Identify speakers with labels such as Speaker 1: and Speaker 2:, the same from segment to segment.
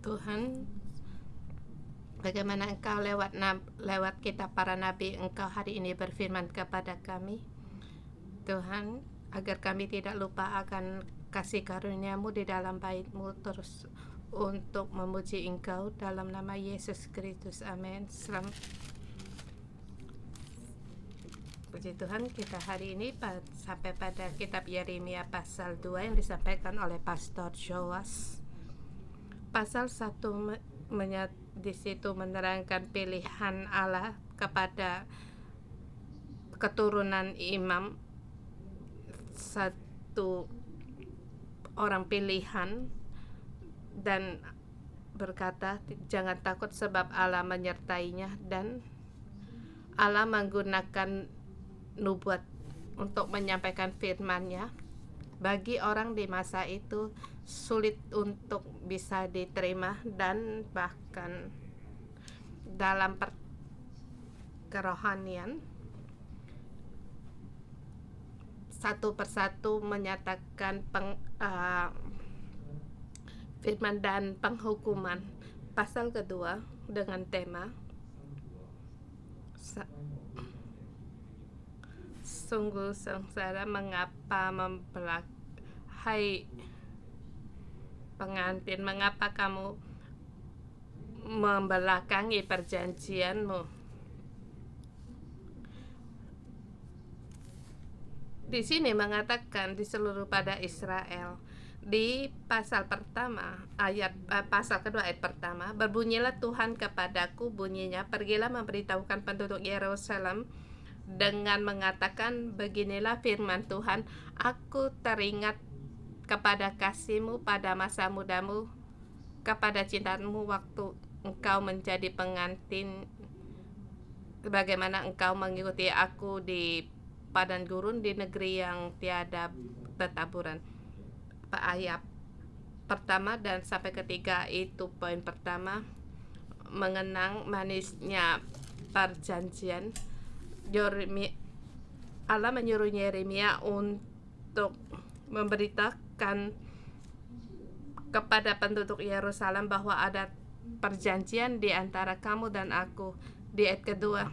Speaker 1: Tuhan, bagaimana Engkau lewat kitab para nabi, Engkau hari ini berfirman kepada kami, Tuhan, agar kami tidak lupa akan kasih karunia-Mu di dalam bait-Mu, terus untuk memuji Engkau dalam nama Yesus Kristus. Amin. Puji Tuhan, kita hari ini sampai pada kitab Yeremia pasal 2 yang disampaikan oleh Pastor Joas. Pasal 1 di situ menerangkan pilihan Allah kepada keturunan imam, satu orang pilihan, dan berkata jangan takut sebab Allah menyertainya, dan Allah menggunakan nubuat untuk menyampaikan firman-Nya. Bagi orang di masa itu sulit untuk bisa diterima, dan bahkan dalam kerohanian satu persatu menyatakan firman dan penghukuman. Pasal kedua dengan tema sungguh sengsara mengapa hai pengantin, mengapa kamu membelakangi perjanjianmu. Di sini mengatakan di seluruh pada Israel. Di pasal pertama pasal kedua ayat pertama, berbunyilah Tuhan kepadaku, bunyinya, pergilah memberitahukan penduduk Yerusalem dengan mengatakan, beginilah firman Tuhan, aku teringat kepada kasihmu pada masa mudamu, kepada cintamu waktu engkau menjadi pengantin, bagaimana engkau mengikuti aku di padang gurun, di negeri yang tiada tetaburan. Ayat pertama dan sampai ketiga itu poin pertama, mengenang manisnya perjanjian. Allah menyuruh Yeremia untuk memberitakan kepada penduduk Yerusalem bahwa ada perjanjian di antara kamu dan aku. Di ayat kedua,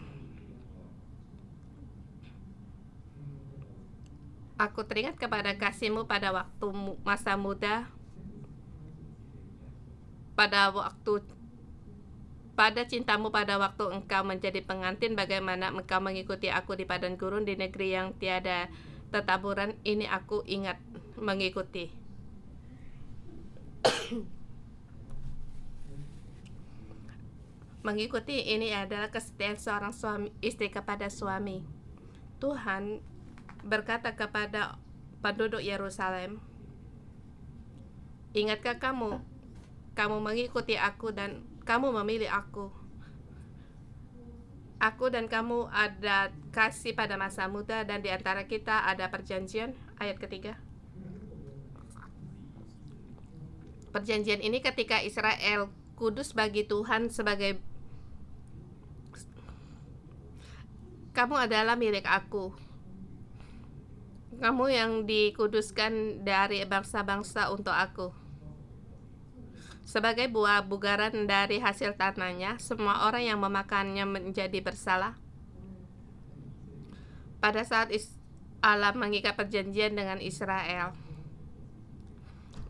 Speaker 1: aku teringat kepada kasihmu pada waktu masa muda, pada cintamu pada waktu engkau menjadi pengantin, bagaimana engkau mengikuti aku di padang gurun, di negeri yang tiada tetaburan. Ini aku ingat mengikuti. Mengikuti ini adalah kesetiaan seorang istri kepada suami. Tuhan berkata kepada penduduk Yerusalem, ingatkah kamu mengikuti aku dan kamu memilih aku dan kamu ada kasih pada masa muda, dan di antara kita ada perjanjian. Ayat ketiga, perjanjian ini ketika Israel kudus bagi Tuhan sebagai, kamu adalah milik aku, kamu yang dikuduskan dari bangsa-bangsa untuk aku. Sebagai buah bugaran dari hasil tanahnya, semua orang yang memakannya menjadi bersalah. Pada saat Allah mengikat perjanjian dengan Israel,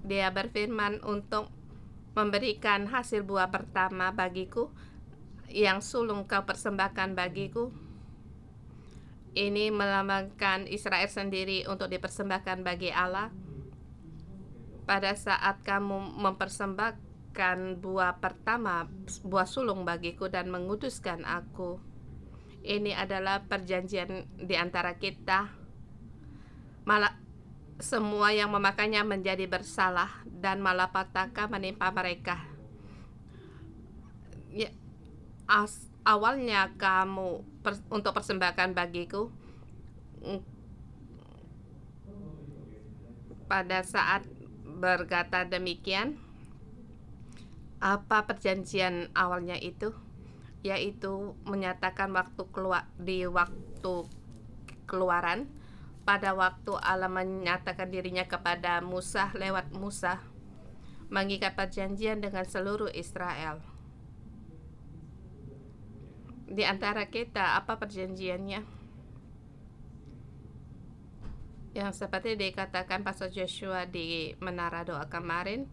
Speaker 1: Dia berfirman untuk memberikan hasil buah pertama bagiku, yang sulung kau persembahkan bagiku. Ini melambangkan Israel sendiri untuk dipersembahkan bagi Allah. Pada saat kamu mempersembahkan buah pertama, buah sulung bagiku, dan menguduskan aku, ini adalah perjanjian di antara kita. Malah semua yang memakannya menjadi bersalah, dan malapetaka menimpa mereka. Awalnya kamu untuk persembahkan bagiku, pada saat berkata demikian, apa perjanjian awalnya itu? Yaitu menyatakan waktu keluaran, pada waktu Allah menyatakan dirinya kepada Musa lewat Musa mengikat perjanjian dengan seluruh Israel. Di antara kita, apa perjanjiannya? Yang seperti dikatakan Pastor Joshua di Menara Doa kemarin,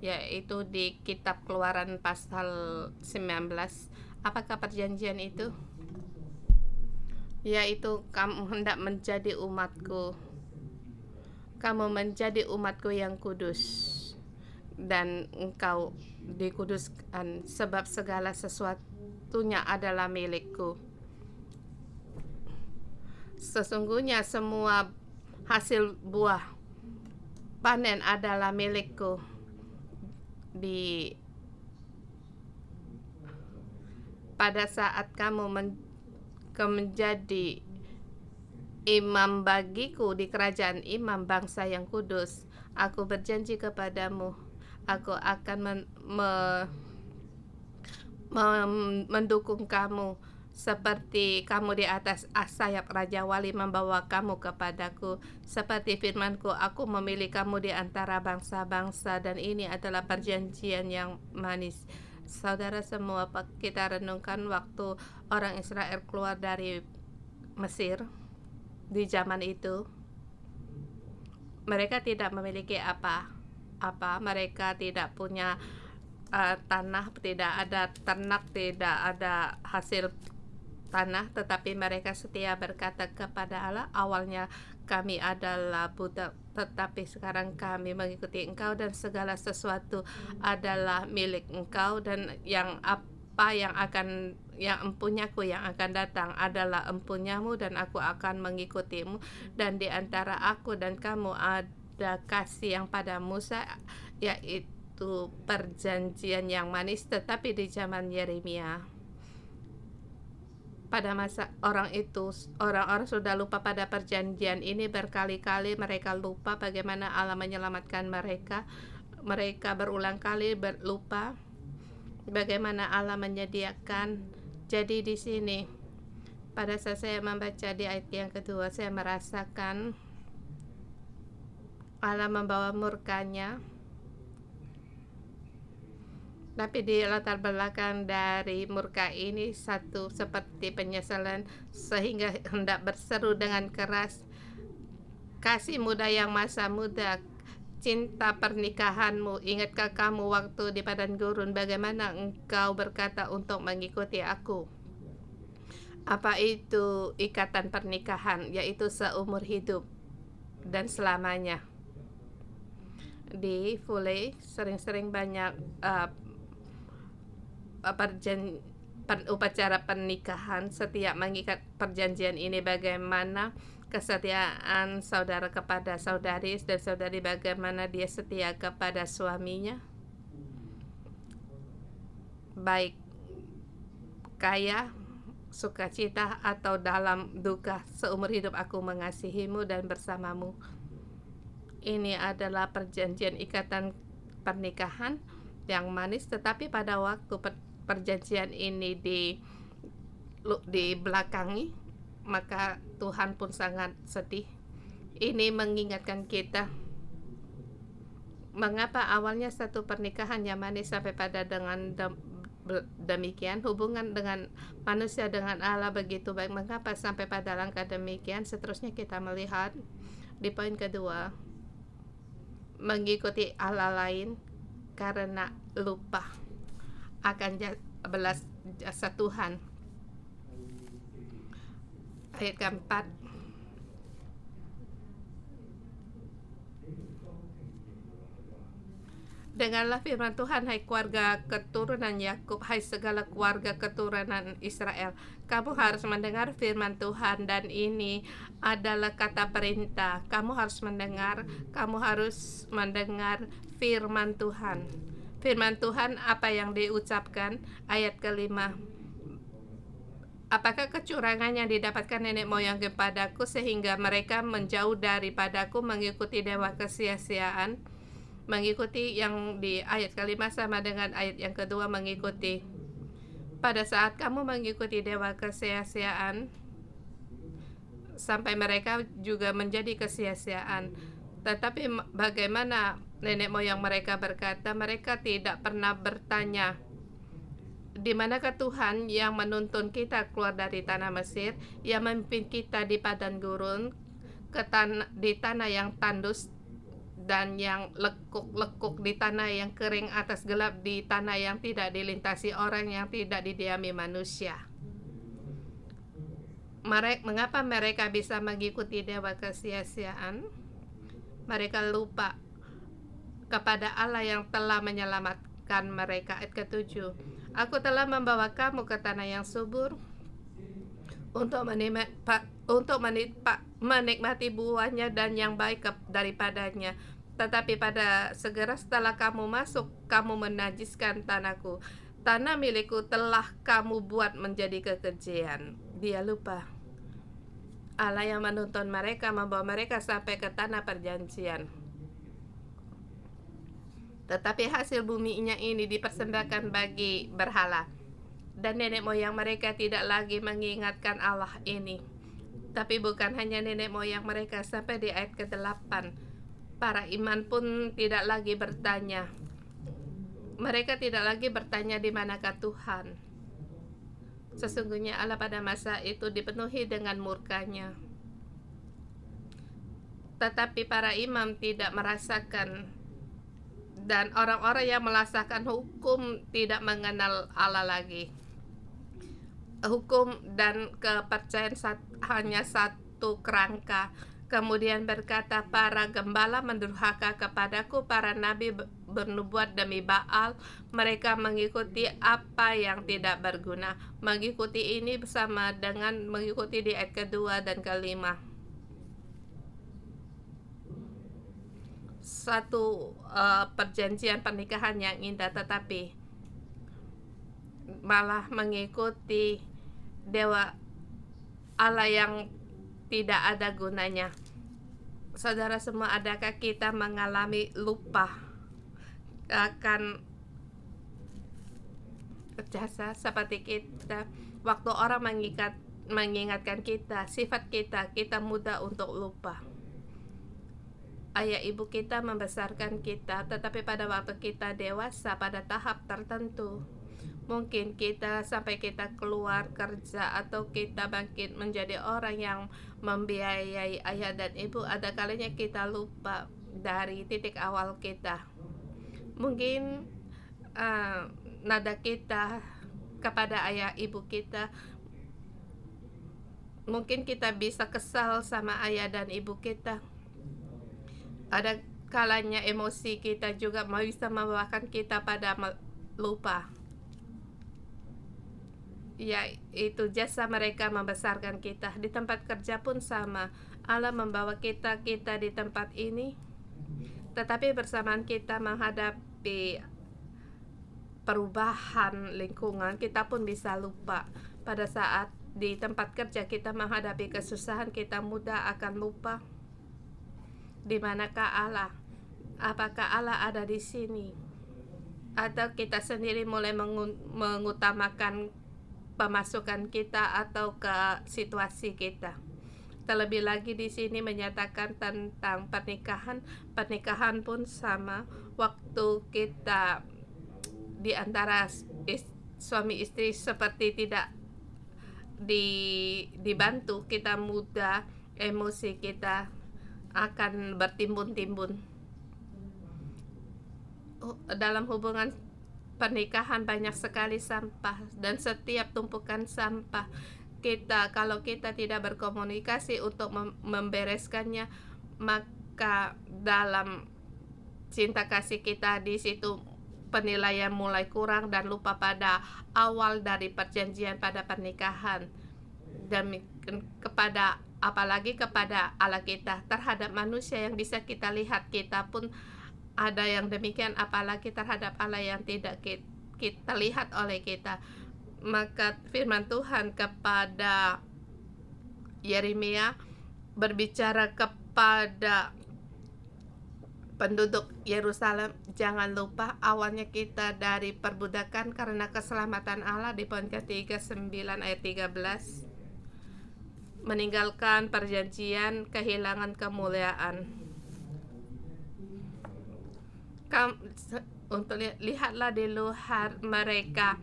Speaker 1: yaitu di Kitab Keluaran pasal 19. Apakah perjanjian itu? Yaitu kamu hendak menjadi umatku. Kamu menjadi umatku yang kudus, dan engkau dikuduskan sebab segala sesuatunya adalah milikku. Sesungguhnya semua hasil buah panen adalah milikku. Pada saat kamu menjadi imam bagiku di kerajaan imam bangsa yang kudus, aku berjanji kepadamu, aku akan mendukung kamu seperti kamu di atas sayap Raja Wali membawa kamu kepadaku. Seperti firmanku, aku memilih kamu di antara bangsa-bangsa, dan ini adalah perjanjian yang manis. Saudara semua, kita renungkan waktu orang Israel keluar dari Mesir. Di zaman itu mereka tidak memiliki apa-apa. Mereka tidak punya tanah, tidak ada ternak, tidak ada hasil tanah, tetapi mereka setia berkata kepada Allah, awalnya kami adalah budak, tetapi sekarang kami mengikuti Engkau, dan segala sesuatu adalah milik Engkau, dan yang empunyaku yang akan datang adalah empunyamu, dan aku akan mengikutimu. Dan di antara aku dan kamu ada kasih yang pada Musa, yaitu perjanjian yang manis. Tetapi di zaman Yeremia, pada masa orang-orang sudah lupa pada perjanjian ini. Berkali-kali mereka lupa bagaimana Allah menyelamatkan mereka. Mereka berulang kali lupa bagaimana Allah menyediakan. Jadi di sini, pada saat saya membaca di ayat yang kedua, saya merasakan Allah membawa murkanya. Tapi di latar belakang dari murka ini satu seperti penyesalan, sehingga hendak berseru dengan keras, kasih muda yang masa muda, cinta pernikahanmu, ingatkah kamu waktu di padang gurun bagaimana engkau berkata untuk mengikuti aku? Apa itu ikatan pernikahan? Yaitu seumur hidup dan selamanya. Di Fule sering-sering banyak upacara pernikahan. Setiap mengikat perjanjian ini, bagaimana kesetiaan saudara kepada saudari, dan saudari bagaimana dia setia kepada suaminya, baik kaya, sukacita, atau dalam duka. Seumur hidup aku mengasihimu dan bersamamu. Ini adalah perjanjian ikatan pernikahan yang manis. Tetapi pada waktu perjanjian ini dibelakangi, maka Tuhan pun sangat sedih. Ini mengingatkan kita mengapa awalnya satu pernikahan yang manis sampai pada dengan demikian. Hubungan dengan manusia dengan Allah begitu baik, mengapa sampai pada langkah demikian. Seterusnya kita melihat di poin kedua, mengikuti Allah lain karena lupa akan belas jasa Tuhan. Ayat keempat, dengarlah firman Tuhan, hai keluarga keturunan Yakub, hai segala keluarga keturunan Israel. Kamu harus mendengar firman Tuhan, dan ini adalah kata perintah. Kamu harus mendengar firman Tuhan. Firman Tuhan apa yang diucapkan? Ayat kelima, apakah kecurangan yang didapatkan nenek moyang kepadaku sehingga mereka menjauh daripadaku mengikuti dewa kesia-siaan? Mengikuti yang di ayat kelima sama dengan ayat yang kedua, mengikuti. Pada saat kamu mengikuti dewa kesia-siaan, sampai mereka juga menjadi kesia-siaan. Tetapi bagaimana nenek moyang mereka berkata, mereka tidak pernah bertanya, di manakah Tuhan yang menuntun kita keluar dari tanah Mesir, yang memimpin kita di padang gurun, di tanah yang tandus dan yang lekuk-lekuk, di tanah yang kering, atas gelap, di tanah yang tidak dilintasi orang, yang tidak didiami manusia. Mengapa mereka bisa mengikuti dewa kesia-siaan? Mereka lupa kepada Allah yang telah menyelamatkan mereka. Ayat ke-7, Aku telah membawa kamu ke tanah yang subur untuk menikmati buahnya dan yang baik daripadanya. Tetapi pada segera setelah kamu masuk, kamu menajiskan tanahku. Tanah milikku telah kamu buat menjadi kekejian. Dia lupa Allah yang menuntun mereka, membawa mereka sampai ke tanah perjanjian. Tetapi hasil buminya ini dipersembahkan bagi berhala. Dan nenek moyang mereka tidak lagi mengingatkan Allah ini. Tapi bukan hanya nenek moyang mereka, sampai di ayat ke-8, para iman pun tidak lagi bertanya. Mereka tidak lagi bertanya di manakah Tuhan. Sesungguhnya Allah pada masa itu dipenuhi dengan murkanya. Tetapi para imam tidak merasakan, dan orang-orang yang melaksanakan hukum tidak mengenal Allah lagi. Hukum dan kepercayaan hanya satu kerangka. Kemudian berkata, para gembala mendurhaka kepadaku, para nabi bernubuat demi Baal. Mereka mengikuti apa yang tidak berguna. Mengikuti ini bersama dengan mengikuti di ayat kedua dan kelima. Satu perjanjian pernikahan yang indah, tetapi malah mengikuti dewa Allah yang tidak ada gunanya. Saudara semua, adakah kita mengalami lupa akan jasa seperti kita? Waktu orang mengingatkan kita, sifat kita mudah untuk lupa. Ayah ibu kita membesarkan kita, tetapi pada waktu kita dewasa, pada tahap tertentu, mungkin sampai kita keluar kerja atau kita bangkit menjadi orang yang membiayai ayah dan ibu, ada kalanya kita lupa dari titik awal kita. Mungkin nada kita kepada ayah ibu kita, mungkin kita bisa kesal sama ayah dan ibu kita. Ada kalanya emosi kita juga bisa membawakan kita pada lupa. Ya, itu jasa mereka membesarkan kita. Di tempat kerja pun sama. Allah membawa kita di tempat ini, tetapi bersamaan kita menghadapi perubahan lingkungan, kita pun bisa lupa. Pada saat di tempat kerja kita menghadapi kesusahan, kita mudah akan lupa. Di manakah Allah? Apakah Allah ada di sini? Atau kita sendiri mulai mengutamakan pemasukan kita atau ke situasi kita? Terlebih lagi di sini menyatakan tentang pernikahan. Pernikahan pun sama. Waktu kita di antara suami istri seperti tidak dibantu, kita mudah emosi kita akan bertimbun-timbun. Dalam hubungan pernikahan banyak sekali sampah, dan setiap tumpukan sampah kalau kita tidak berkomunikasi untuk membereskannya, maka dalam cinta kasih kita di situ penilaian mulai kurang dan lupa pada awal dari perjanjian pada pernikahan. Dan apalagi kepada Allah kita, terhadap manusia yang bisa kita lihat, kita pun ada yang demikian, apalagi terhadap Allah yang tidak kita lihat oleh kita. Maka firman Tuhan kepada Yeremia berbicara kepada penduduk Yerusalem, jangan lupa awalnya kita dari perbudakan karena keselamatan Allah, di poin ke-39 ayat 13. Meninggalkan perjanjian, kehilangan kemuliaan. Untuk lihatlah di luar mereka,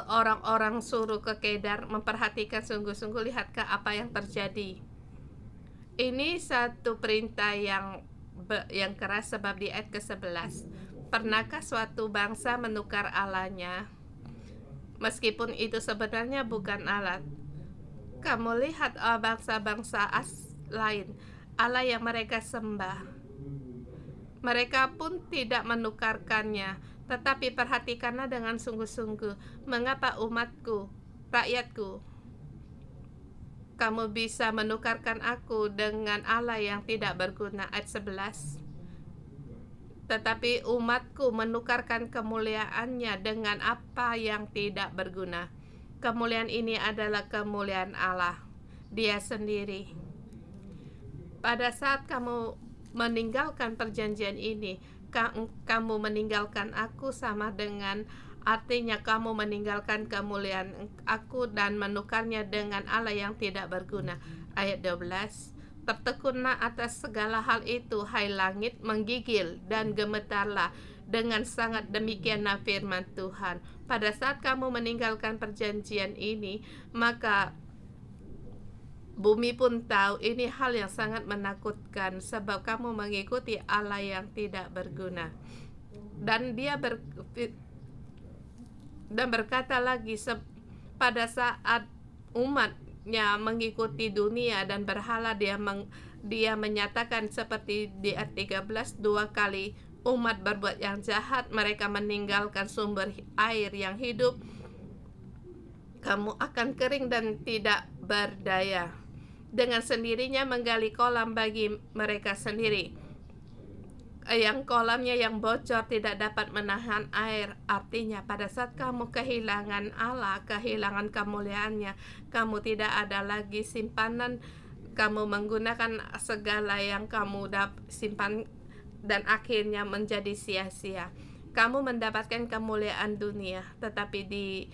Speaker 1: orang-orang suruh ke Kedar, memperhatikan sungguh-sungguh, lihatkah apa yang terjadi. Ini satu perintah yang keras, sebab di ayat ke-11, pernahkah suatu bangsa menukar Allahnya, meskipun itu sebenarnya bukan Allah? Kamu lihat bangsa-bangsa lain, Allah yang mereka sembah, mereka pun tidak menukarkannya. Tetapi perhatikanlah dengan sungguh-sungguh, mengapa umatku, rakyatku, kamu bisa menukarkan aku dengan Allah yang tidak berguna. Ayat 11. Tetapi umatku menukarkan kemuliaannya dengan apa yang tidak berguna. Kemuliaan ini adalah kemuliaan Allah, Dia sendiri. Pada saat kamu meninggalkan perjanjian ini, kamu meninggalkan aku, sama dengan artinya kamu meninggalkan kemuliaan aku dan menukarnya dengan Allah yang tidak berguna. Ayat 12. Tertekunlah atas segala hal itu, hai langit, menggigil dan gemetarlah, dengan sangat demikianlah firman Tuhan. Pada saat kamu meninggalkan perjanjian ini, maka bumi pun tahu ini hal yang sangat menakutkan, sebab kamu mengikuti Allah yang tidak berguna. Dan dia berkata lagi, pada saat umatnya mengikuti dunia dan berhala, dia menyatakan seperti di ayat 13, 2 kali umat berbuat yang jahat, mereka meninggalkan sumber air yang hidup, kamu akan kering dan tidak berdaya. Dengan sendirinya menggali kolam bagi mereka sendiri, yang kolamnya yang bocor tidak dapat menahan air. Artinya pada saat kamu kehilangan Allah, kehilangan kemuliaannya, kamu tidak ada lagi simpanan. Kamu menggunakan segala yang kamu simpan dan akhirnya menjadi sia-sia. Kamu mendapatkan kemuliaan dunia, tetapi di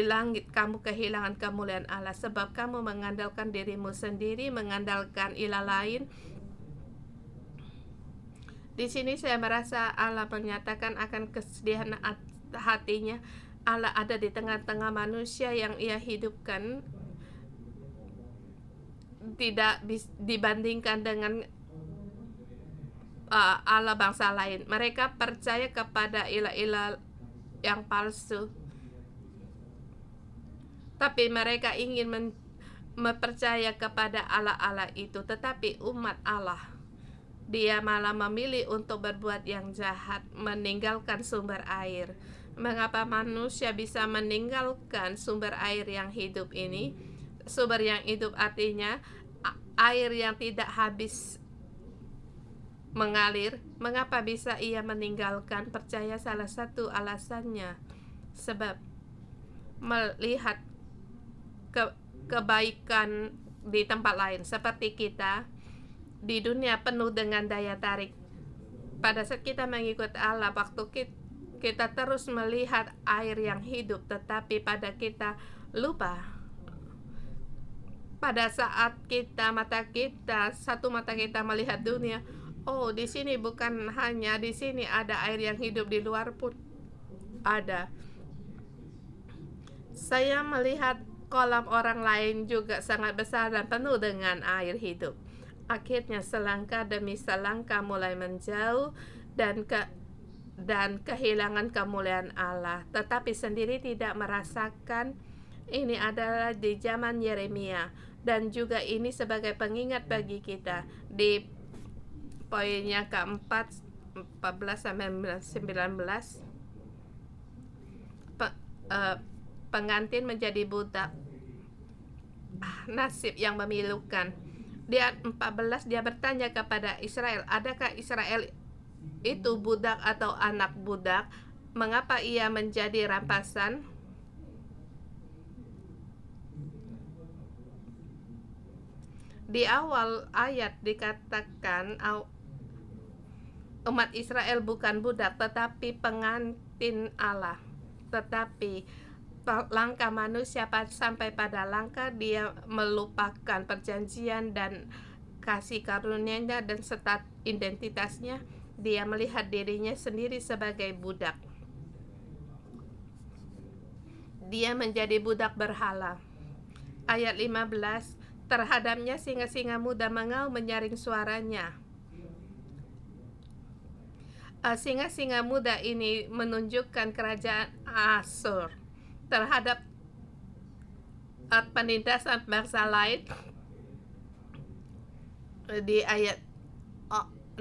Speaker 1: langit kamu kehilangan kemuliaan Allah, sebab kamu mengandalkan dirimu sendiri, mengandalkan ilah lain. Di sini saya merasa Allah menyatakan akan kesedihan hatinya. Allah ada di tengah-tengah manusia yang Ia hidupkan, tidak dibandingkan dengan Allah bangsa lain. Mereka percaya kepada ilah-ilah yang palsu, tapi mereka ingin mempercaya kepada Allah-Allah itu. Tetapi umat Allah, dia malah memilih untuk berbuat yang jahat, meninggalkan sumber air. Mengapa manusia bisa meninggalkan sumber air yang hidup ini? Sumber yang hidup artinya air yang tidak habis mengalir. Mengapa bisa ia meninggalkan? Percaya salah satu alasannya sebab melihat kebaikan di tempat lain. Seperti kita di dunia penuh dengan daya tarik. Pada saat kita mengikut Allah, waktu kita terus melihat air yang hidup, tetapi pada kita lupa. Pada saat satu mata kita melihat dunia, oh di sini bukan hanya di sini ada air yang hidup, di luar pun ada. Saya melihat kolam orang lain juga sangat besar dan penuh dengan air hidup. Akhirnya selangkah demi selangkah mulai menjauh dan kehilangan kemuliaan Allah, tetapi sendiri tidak merasakan. Ini adalah di zaman Yeremia, dan juga ini sebagai pengingat bagi kita. Di poinnya keempat, 14-19, pengantin menjadi budak, nasib yang memilukan. Di ayat 14 dia bertanya kepada Israel, adakah Israel itu budak atau anak budak? Mengapa ia menjadi rampasan? Di awal ayat dikatakan umat Israel bukan budak tetapi pengantin Allah. Tetapi langkah manusia sampai pada langkah dia melupakan perjanjian dan kasih karunia-Nya dan serta identitasnya. Dia melihat dirinya sendiri sebagai budak. Dia menjadi budak berhala. Ayat 15, terhadapnya singa-singa muda mengaum menyaring suaranya. Singa-singa muda ini menunjukkan kerajaan Asyur terhadap penindasan bangsa lain. Di ayat 16,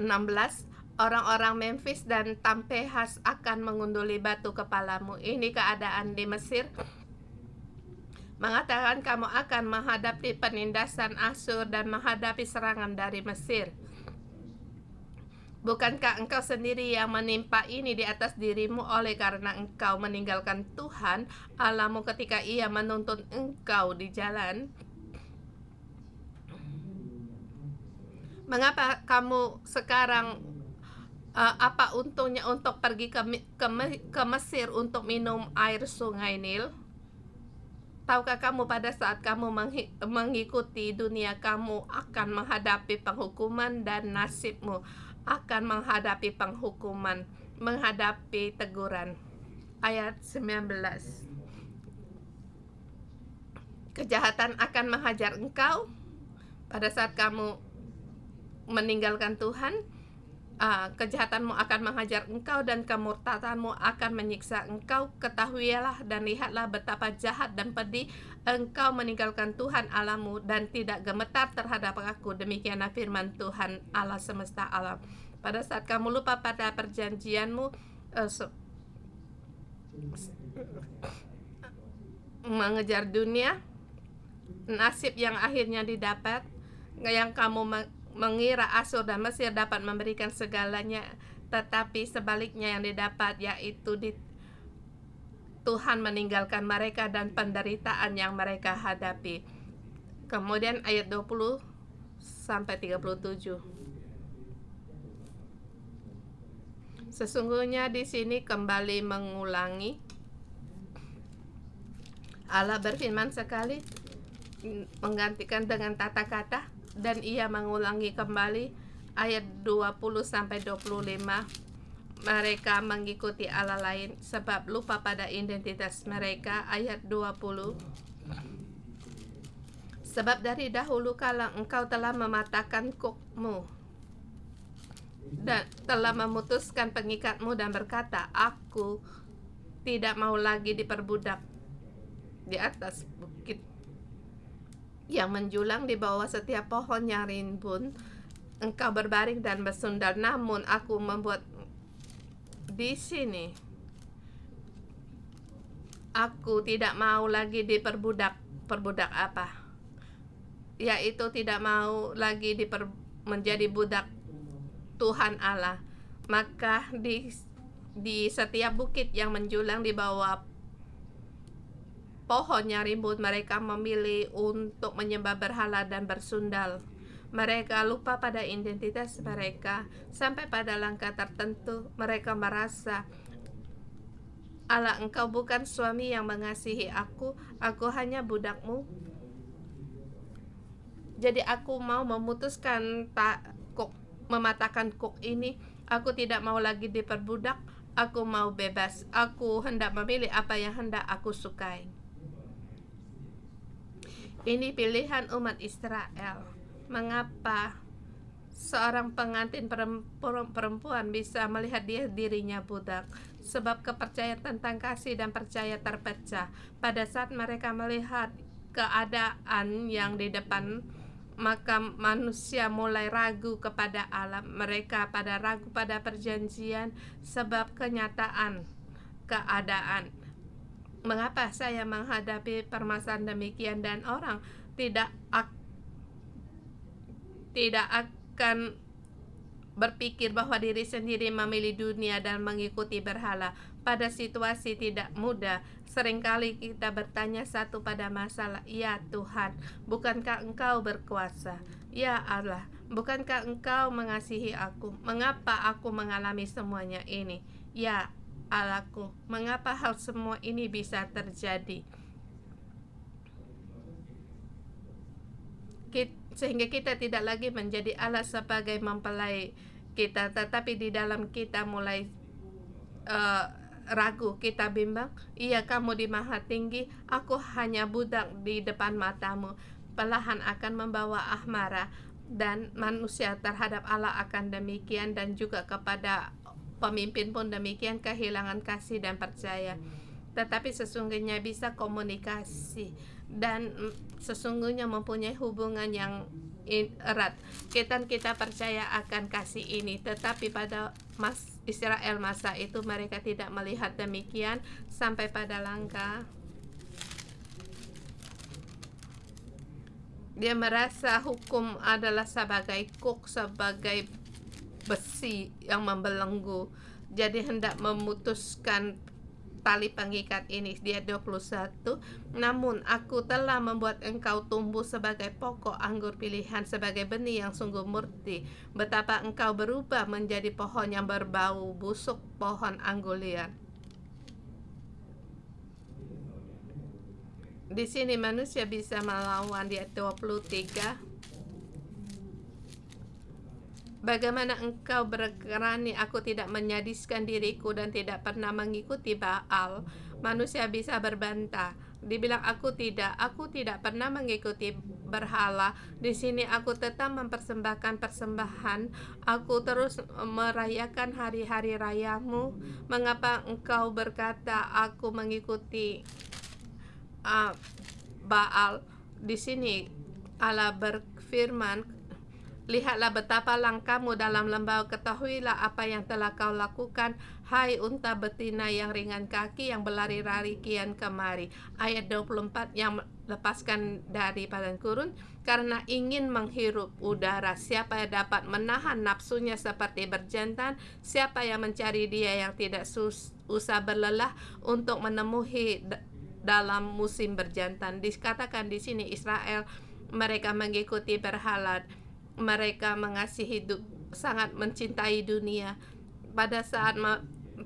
Speaker 1: orang-orang Memphis dan Tampehas akan mengunduli batu kepalamu. Ini keadaan di Mesir. Mengatakan kamu akan menghadapi penindasan Asyur dan menghadapi serangan dari Mesir. Bukankah engkau sendiri yang menimpa ini di atas dirimu oleh karena engkau meninggalkan Tuhan Allahmu ketika Ia menuntun engkau di jalan? Mengapa kamu sekarang apa untungnya untuk pergi ke Mesir untuk minum air sungai Nil? Tahukah kamu pada saat kamu mengikuti dunia, kamu akan menghadapi penghukuman dan nasibmu akan menghadapi penghukuman, menghadapi teguran. Ayat 19. Kejahatan akan menghajar engkau pada saat kamu meninggalkan Tuhan. Kejahatanmu akan menghajar engkau dan kemurtadanmu akan menyiksa engkau. Ketahuilah dan lihatlah betapa jahat dan pedih engkau meninggalkan Tuhan Allahmu dan tidak gemetar terhadap aku. Demikianlah firman Tuhan Allah semesta alam. Pada saat kamu lupa pada perjanjianmu, mengejar dunia, nasib yang akhirnya didapat, yang kamu mengira Asyur dan Mesir dapat memberikan segalanya, tetapi sebaliknya yang didapat yaitu Tuhan meninggalkan mereka dan penderitaan yang mereka hadapi. Kemudian ayat 20 sampai 37. Sesungguhnya di sini kembali mengulangi, Allah berfirman sekali, menggantikan dengan tata kata, dan Ia mengulangi kembali. Ayat 20 sampai 25. Mereka mengikuti Allah lain sebab lupa pada identitas mereka. Ayat 20. Sebab dari dahulu kala engkau telah mematahkan kukmu dan telah memutuskan pengikatmu dan berkata, aku tidak mau lagi diperbudak di atas bukit yang menjulang di bawah setiap pohon yang rimbun. Engkau berbaring dan bersundal, namun aku membuat di sini. Aku tidak mau lagi diperbudak. Perbudak apa? Yaitu tidak mau lagi menjadi budak Tuhan Allah. Maka di setiap bukit yang menjulang di bawah pohon yang rimbun, mereka memilih untuk menyembah berhala dan bersundal. Mereka lupa pada identitas mereka. Sampai pada langkah tertentu mereka merasa, Allah, engkau bukan suami yang mengasihi aku hanya budakmu. Jadi aku mau memutuskan mematahkan kuk ini. Aku tidak mau lagi diperbudak. Aku mau bebas. Aku hendak memilih apa yang hendak aku sukai. Ini pilihan umat Israel. Mengapa seorang pengantin perempuan bisa melihat dirinya budak? Sebab kepercayaan tentang kasih dan percaya terpecah. Pada saat mereka melihat keadaan yang di depan, maka manusia mulai ragu kepada Allah. Mereka pada ragu pada perjanjian sebab kenyataan keadaan. Mengapa saya menghadapi permasalahan demikian, dan orang tidak akan berpikir bahwa diri sendiri memilih dunia dan mengikuti berhala. Pada situasi tidak mudah, seringkali kita bertanya satu pada masalah, ya Tuhan, bukankah Engkau berkuasa? Ya Allah, bukankah Engkau mengasihi aku? Mengapa aku mengalami semuanya ini? Ya Allahku, mengapa hal semua ini bisa terjadi? Sehingga kita tidak lagi menjadi Allah sebagai mempelai kita, tetapi di dalam kita mulai ragu, kita bimbang, iya kamu di maha tinggi, aku hanya budak di depan matamu. Perlahan akan membawa amarah, dan manusia terhadap Allah akan demikian, dan juga kepada pemimpin pun demikian, kehilangan kasih dan percaya. Tetapi sesungguhnya bisa komunikasi dan sesungguhnya mempunyai hubungan yang erat. Kita percaya akan kasih ini, tetapi pada Israel masa itu mereka tidak melihat demikian sampai pada langkah dia merasa hukum adalah sebagai kuk, sebagai besi yang membelenggu. Jadi hendak memutuskan tali pengikat ini. Dia 21. Namun aku telah membuat engkau tumbuh sebagai pokok anggur pilihan, sebagai benih yang sungguh murti. Betapa engkau berubah menjadi pohon yang berbau busuk, pohon anggur liar. Di sini manusia bisa melawan. Di ayat 23. Bagaimana engkau berani, aku tidak menyadiskan diriku dan tidak pernah mengikuti Baal. Manusia bisa berbantah. Dibilang aku tidak pernah mengikuti berhala. Di sini aku tetap mempersembahkan persembahan. Aku terus merayakan hari-hari rayamu. Mengapa engkau berkata aku mengikuti Baal? Di sini Allah berfirman, lihatlah betapa langkahmu dalam lembah, ketahuilah apa yang telah kau lakukan, hai unta betina yang ringan kaki, yang berlari-lari kian kemari. Ayat 24, yang lepaskan dari padang gurun karena ingin menghirup udara. Siapa yang dapat menahan nafsunya seperti berjantan? Siapa yang mencari dia yang tidak usah berlelah untuk menemui dalam musim berjantan? Dikatakan di sini Israel mereka mengikuti berhala. Mereka mengasihi hidup, sangat mencintai dunia. Pada saat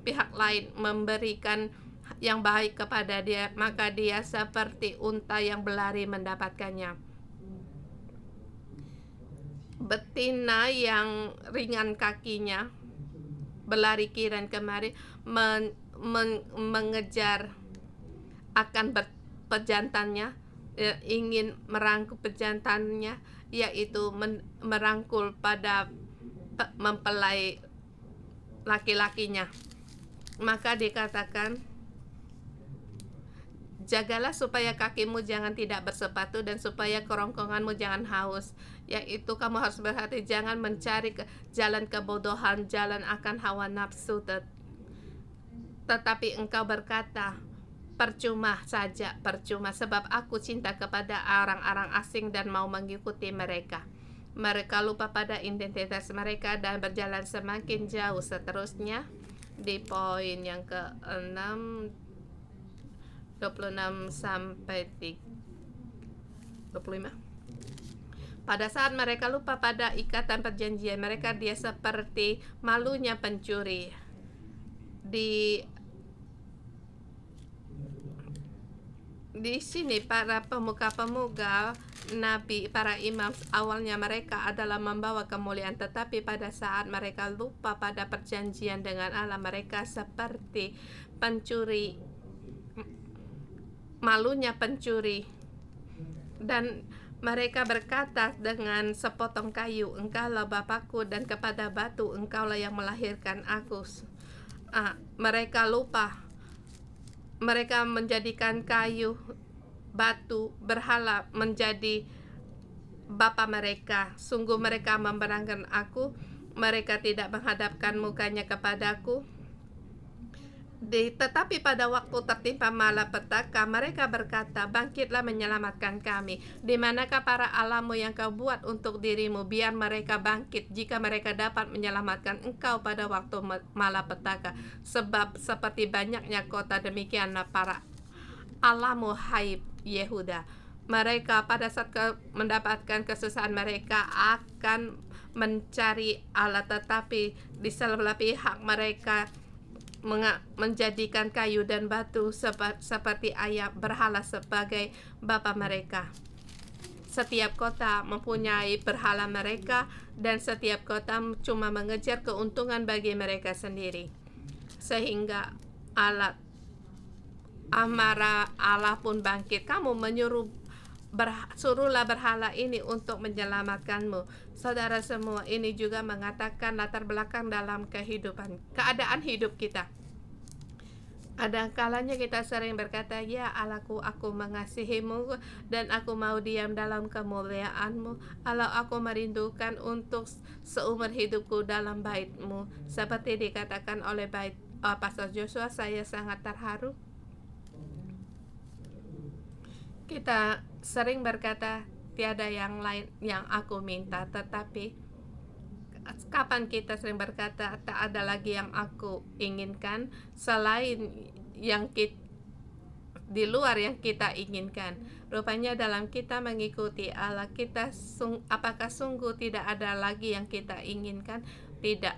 Speaker 1: pihak lain memberikan yang baik kepada dia, maka dia seperti unta yang berlari mendapatkannya. Betina yang ringan kakinya, berlari kian kemari, mengejar akan pejantannya, ingin merangkul pejantannya, yaitu merangkul pada mempelai laki-lakinya. Maka dikatakan, jagalah supaya kakimu jangan tidak bersepatu dan supaya kerongkonganmu jangan haus. Yaitu kamu harus berhati, jangan mencari jalan kebodohan, jalan akan hawa nafsu. Tetapi engkau berkata, percuma saja, percuma, sebab aku cinta kepada orang-orang asing dan mau mengikuti mereka. Mereka lupa pada identitas mereka dan berjalan semakin jauh. Seterusnya di poin yang ke-6, 26 sampai 25. Pada saat mereka lupa pada ikatan perjanjian mereka, dia seperti malunya pencuri. Di sini para pemuka-pemuka, nabi, para imam, awalnya mereka adalah membawa kemuliaan, tetapi pada saat mereka lupa pada perjanjian dengan Allah, mereka seperti pencuri, malunya pencuri. Dan mereka berkata dengan sepotong kayu, engkaulah Bapakku, dan kepada batu engkaulah yang melahirkan aku. Mereka lupa. Mereka menjadikan kayu, batu, berhala menjadi bapa mereka. Sungguh mereka memberangkan aku. Mereka tidak menghadapkan mukanya kepadaku. Tetapi pada waktu tertimpa malapetaka, mereka berkata, bangkitlah menyelamatkan kami. Di manakah para alamu yang kau buat untuk dirimu? Biar mereka bangkit jika mereka dapat menyelamatkan engkau pada waktu malapetaka. Sebab seperti banyaknya kota, demikianlah para alamu, hai Yehuda. Mereka pada saat mendapatkan kesusahan, mereka akan mencari Allah, tetapi di sebelah pihak mereka menjadikan kayu dan batu seperti ayat berhala sebagai bapa mereka. setiap kota mempunyai berhala mereka, dan setiap kota cuma mengejar keuntungan bagi mereka sendiri. Sehingga amarah Allah pun bangkit. Kamu suruhlah berhala ini untuk menyelamatkanmu. Saudara semua, ini juga mengatakan latar belakang dalam keadaan hidup kita. Ada kalanya kita sering berkata, ya Allahku, aku mengasihimu dan aku mau diam dalam kemuliaanmu. Allah, aku merindukan untuk seumur hidupku dalam bait-Mu. Seperti dikatakan oleh Pastor Joshua, saya sangat terharu. Kita sering berkata, tiada yang lain yang aku minta, tetapi kapan kita sering berkata, tak ada lagi yang aku inginkan selain di luar yang kita inginkan. Rupanya dalam kita mengikuti Allah, apakah sungguh tidak ada lagi yang kita inginkan? Tidak.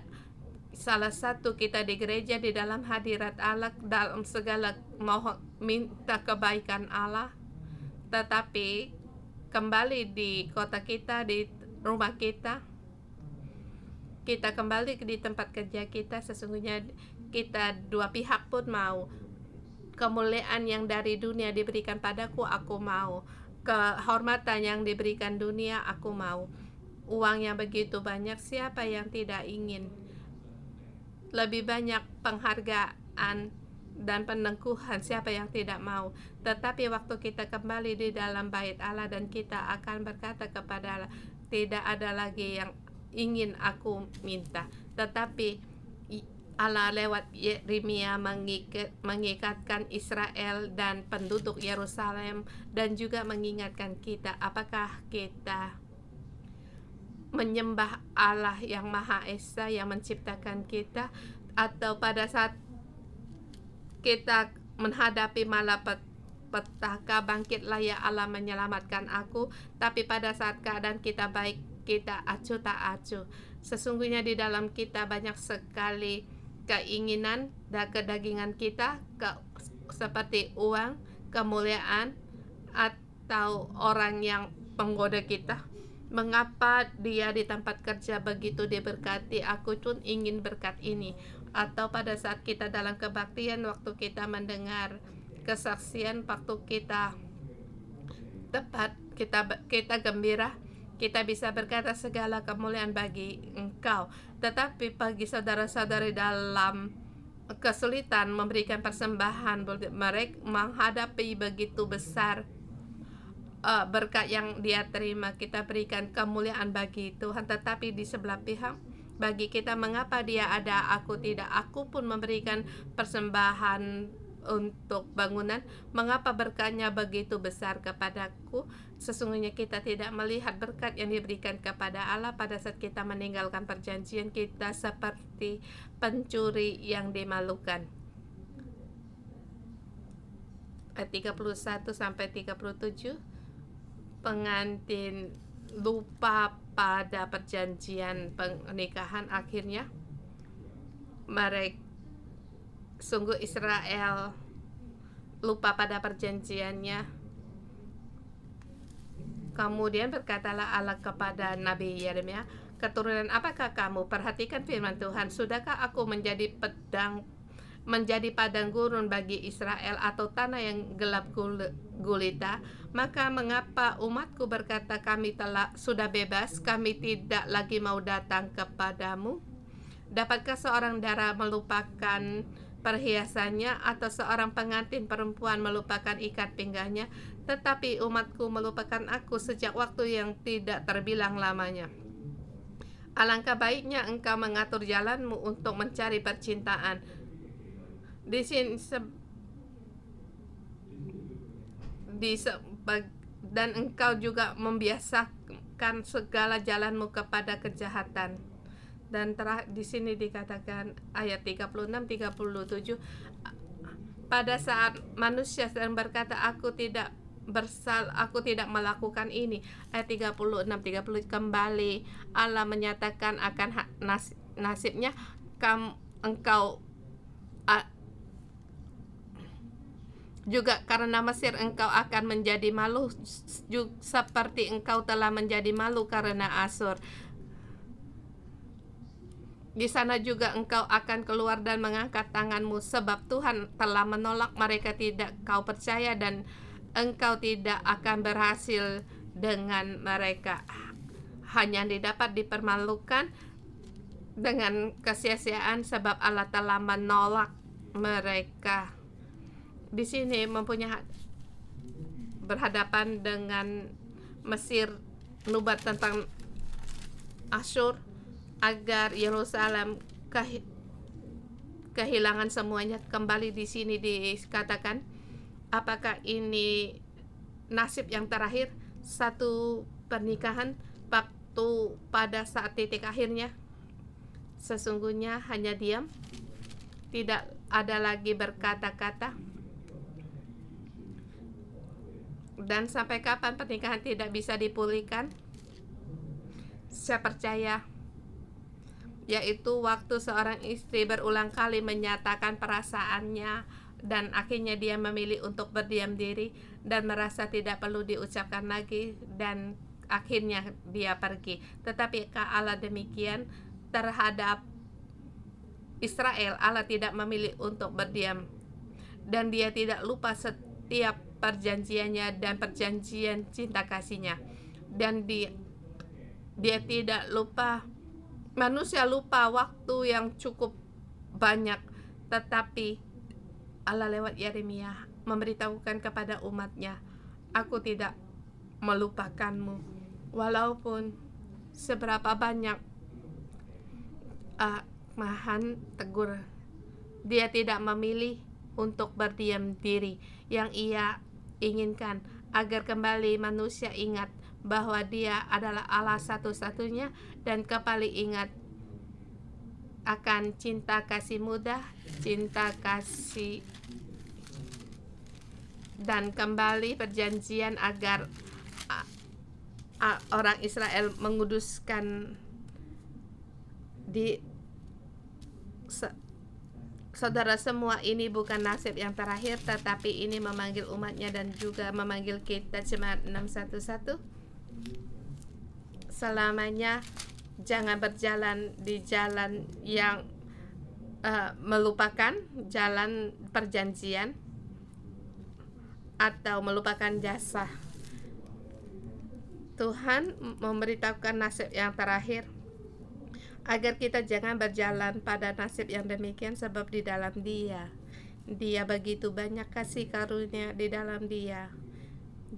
Speaker 1: Salah satu kita di gereja, di dalam hadirat Allah, dalam segala minta kebaikan Allah, tetapi kembali di kota kita, di rumah kita kembali di tempat kerja kita, sesungguhnya kita dua pihak pun mau. Kemuliaan yang dari dunia diberikan padaku, aku mau. Kehormatan yang diberikan dunia, aku mau. Uang yang begitu banyak, siapa yang tidak ingin? Lebih banyak penghargaan dan penengkuhan, siapa yang tidak mau? Tetapi waktu kita kembali di dalam bait Allah, dan kita akan berkata kepada Allah, tidak ada lagi yang ingin aku minta. Tetapi Allah lewat Yeremia mengikatkan Israel dan penduduk Yerusalem, dan juga mengingatkan kita, apakah kita menyembah Allah yang Maha Esa yang menciptakan kita, atau pada saat kita menghadapi malapetaka, bangkitlah ya Allah menyelamatkan aku, tapi pada saat keadaan kita baik, kita acuh tak acuh. Sesungguhnya di dalam kita banyak sekali keinginan dan kedagingan kita, seperti uang, kemuliaan, atau orang yang menggoda kita. Mengapa dia di tempat kerja begitu diberkati, aku pun ingin berkat ini. Atau pada saat kita dalam kebaktian, waktu kita mendengar kesaksian, waktu kita tepat, kita gembira, kita bisa berkata segala kemuliaan bagi Engkau. Tetapi bagi saudara-saudari dalam kesulitan memberikan persembahan, mereka menghadapi begitu besar berkat yang dia terima, kita berikan kemuliaan bagi Tuhan. Tetapi di sebelah pihak, bagi kita, mengapa dia ada, aku tidak? Aku pun memberikan persembahan untuk bangunan, mengapa berkatnya begitu besar kepadaku? Sesungguhnya kita tidak melihat berkat yang diberikan kepada Allah. Pada saat kita meninggalkan perjanjian, kita seperti pencuri yang dimalukan. Ayat 31 sampai 37, pengantin lupa pada perjanjian pernikahan. Akhirnya mereka, sungguh Israel lupa pada perjanjiannya. Kemudian berkatalah Allah kepada Nabi Yeremia, keturunan apakah kamu? Perhatikan firman Tuhan, sudahkah aku menjadi padang gurun bagi Israel, atau tanah yang gelap gulita? Maka mengapa umatku berkata, kami sudah bebas, kami tidak lagi mau datang kepadamu? Dapatkah seorang dara melupakan perhiasannya, atau seorang pengantin perempuan melupakan ikat pinggangnya? Tetapi umatku melupakan aku sejak waktu yang tidak terbilang lamanya. Alangkah baiknya engkau mengatur jalanmu untuk mencari percintaan. Di sini dan engkau juga membiasakan segala jalanmu kepada kejahatan. Dan di sini dikatakan ayat 36-37, pada saat manusia sedang berkata, aku tidak melakukan ini. Ayat 36-30 kembali Allah menyatakan akan nasibnya, engkau juga karena Mesir engkau akan menjadi malu, seperti engkau telah menjadi malu karena Asur. Di sana juga engkau akan keluar dan mengangkat tanganmu, sebab Tuhan telah menolak mereka, tidak kau percaya, dan engkau tidak akan berhasil dengan mereka. Hanya didapat dipermalukan dengan kesia-siaan, sebab Allah telah menolak mereka. Di sini mempunyai berhadapan dengan Mesir, nubat tentang Asyur, agar Yerusalem kehilangan semuanya. Kembali di sini dikatakan, apakah ini nasib yang terakhir, satu pernikahan waktu pada saat titik akhirnya? Sesungguhnya hanya diam, tidak ada lagi berkata-kata. Dan sampai kapan pernikahan tidak bisa dipulihkan? Saya percaya yaitu waktu seorang istri berulang kali menyatakan perasaannya dan akhirnya dia memilih untuk berdiam diri dan merasa tidak perlu diucapkan lagi, dan akhirnya dia pergi. Tetapi Allah demikian terhadap Israel, Allah tidak memilih untuk berdiam, dan dia tidak lupa setiap perjanjiannya dan perjanjian cinta kasihnya, dan dia tidak lupa. Manusia lupa waktu yang cukup banyak, tetapi Allah lewat Yeremia memberitahukan kepada umatnya, aku tidak melupakanmu. Walaupun seberapa banyak Mahan tegur, dia tidak memilih untuk berdiam diri. Yang ia inginkan agar kembali manusia ingat bahwa dia adalah Allah satu-satunya, dan kembali ingat akan cinta kasih mudah, cinta kasih, dan kembali perjanjian agar orang Israel menguduskan di saudara semua. Ini bukan nasib yang terakhir, tetapi ini memanggil umatnya dan juga memanggil kita. Jemaat 611, selamanya jangan berjalan di jalan yang melupakan jalan perjanjian atau melupakan jasa. Tuhan memberitahukan nasib yang terakhir agar kita jangan berjalan pada nasib yang demikian, sebab di dalam Dia begitu banyak kasih karunia. Di dalam Dia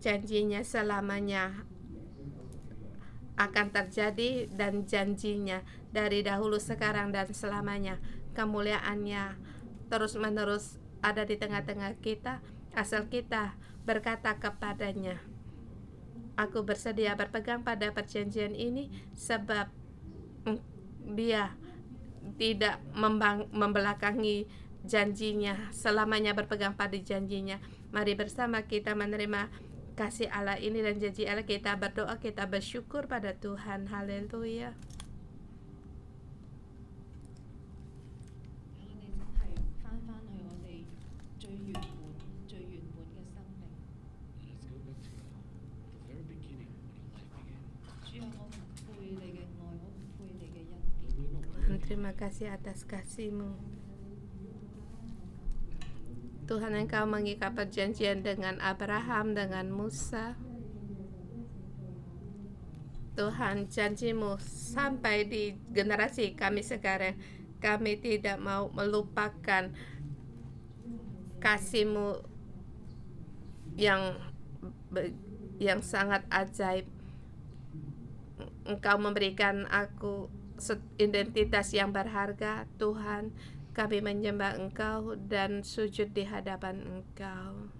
Speaker 1: janjinya selamanya akan terjadi, dan janjinya dari dahulu, sekarang, dan selamanya. Kemuliaannya terus menerus ada di tengah-tengah kita, asal kita berkata kepadanya, aku bersedia berpegang pada perjanjian ini, sebab Dia tidak membelakangi janjinya, selamanya berpegang pada janjinya. Mari bersama kita menerima kasih Allah ini dan janji Allah. Kita berdoa, kita bersyukur pada Tuhan. Haleluya. Tuhan, terima kasih atas kasih-Mu. Tuhan, Engkau mengikat perjanjian dengan Abraham, dengan Musa. Tuhan, janji-Mu sampai di generasi kami sekarang. Kami tidak mau melupakan kasih-Mu yang sangat ajaib. Engkau memberikan aku identitas yang berharga. Tuhan, kami menyembah Engkau dan sujud di hadapan Engkau.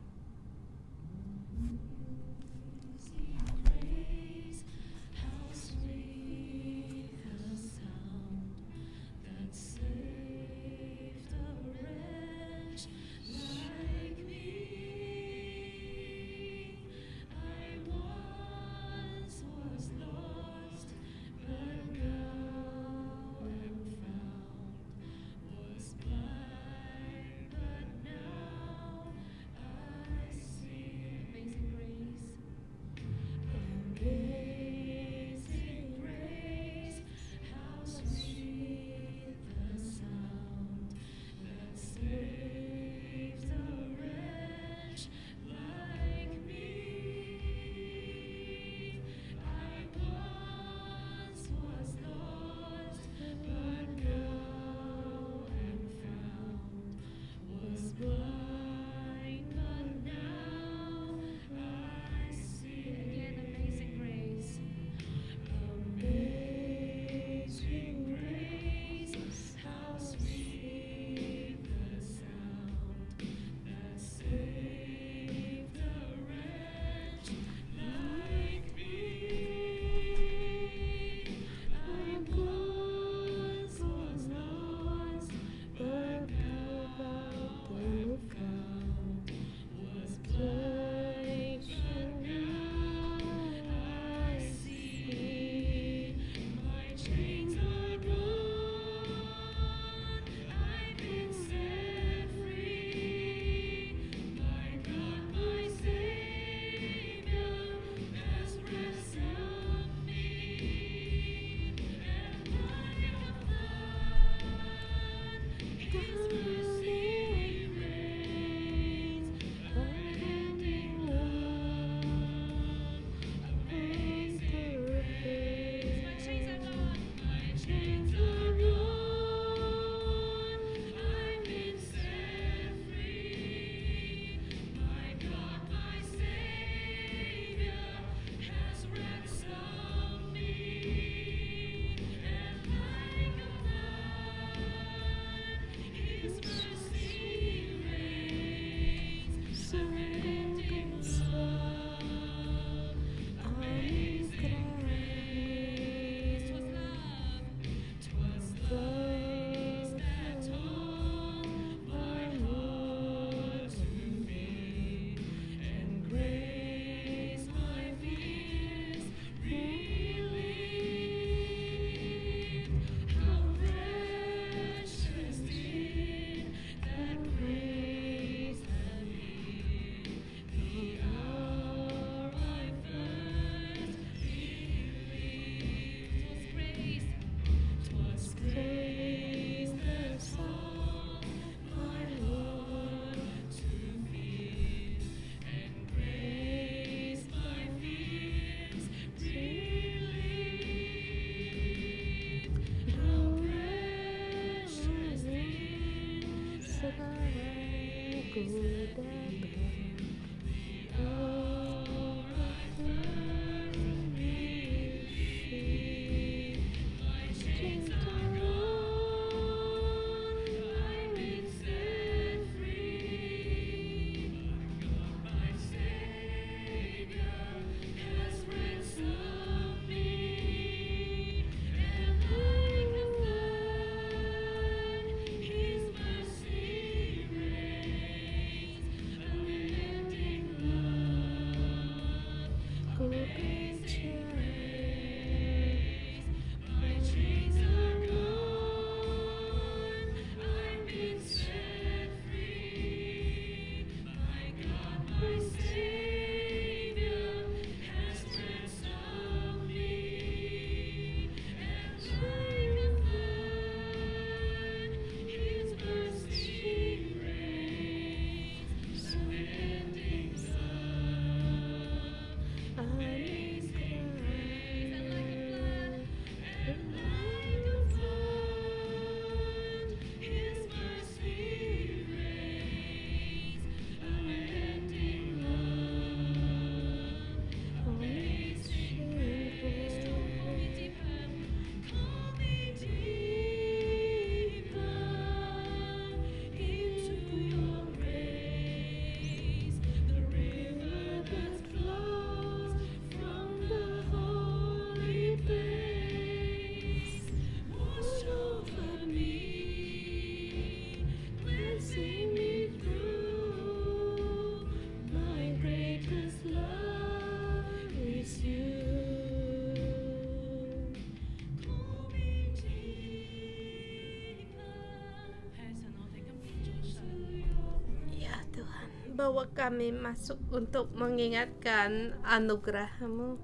Speaker 1: Ya Tuhan, bawa kami masuk untuk mengingatkan anugerah-Mu.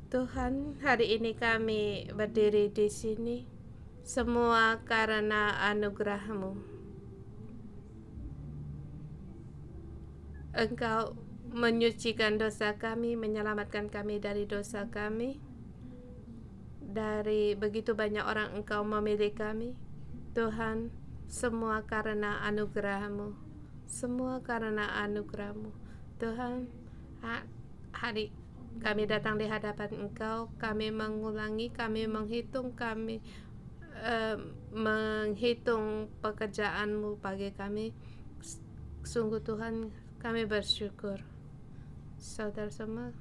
Speaker 1: Tuhan, hari ini kami berdiri di sini semua karena anugerah-Mu. Engkau menyucikan dosa kami, menyelamatkan kami dari dosa kami. Dari begitu banyak orang Engkau memilih kami. Tuhan, semua karena anugerah-Mu. Semua karena anugerah-Mu. Tuhan, hari kami datang di hadapan Engkau, kami mengulangi, kami menghitung, kami menghitung pekerjaan-Mu bagi kami. Sungguh Tuhan, kami bersyukur. Saudara semua,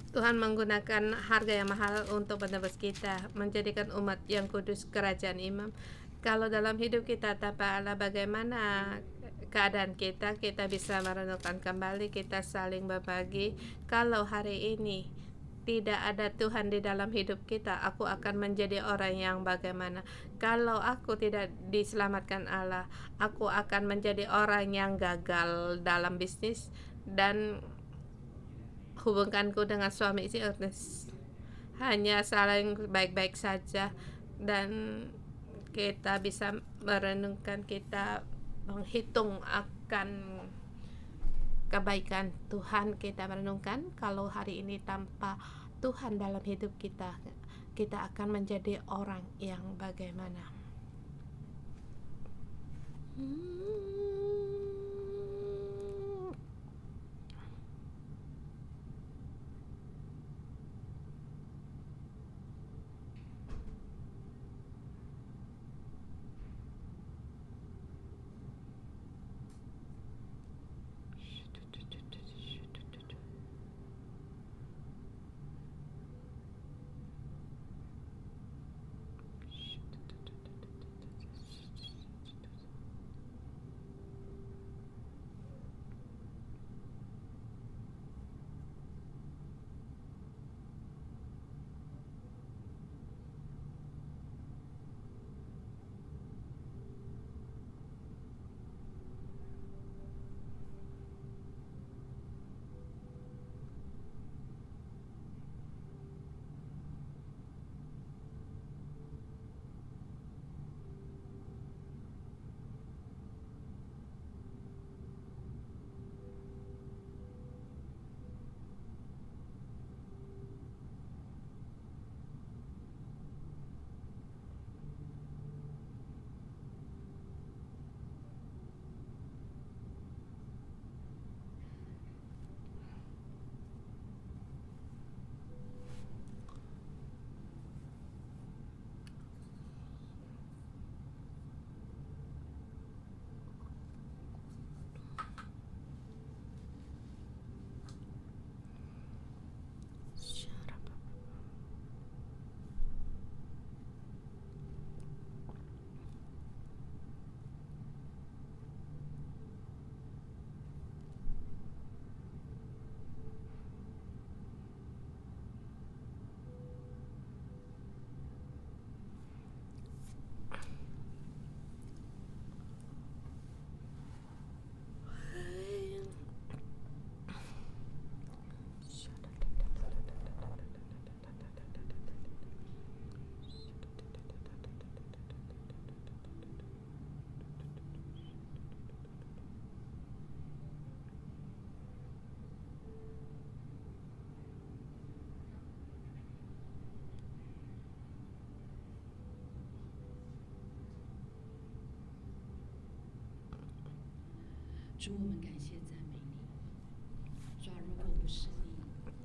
Speaker 1: Tuhan menggunakan harga yang mahal untuk menebus kita, menjadikan umat yang kudus kerajaan imam. Kalau dalam hidup kita tanpa Allah, bagaimana keadaan kita? Kita bisa merenungkan kembali, kita saling berbagi. Kalau hari ini tidak ada Tuhan di dalam hidup kita, aku akan menjadi orang yang bagaimana? Kalau aku tidak diselamatkan Allah, aku akan menjadi orang yang gagal dalam bisnis, dan hubunganku dengan suami istri hanya saling baik-baik saja. Dan kita bisa merenungkan, kita menghitung akan kebaikan Tuhan. Kita merenungkan kalau hari ini tanpa Tuhan dalam hidup kita, kita akan menjadi orang yang bagaimana.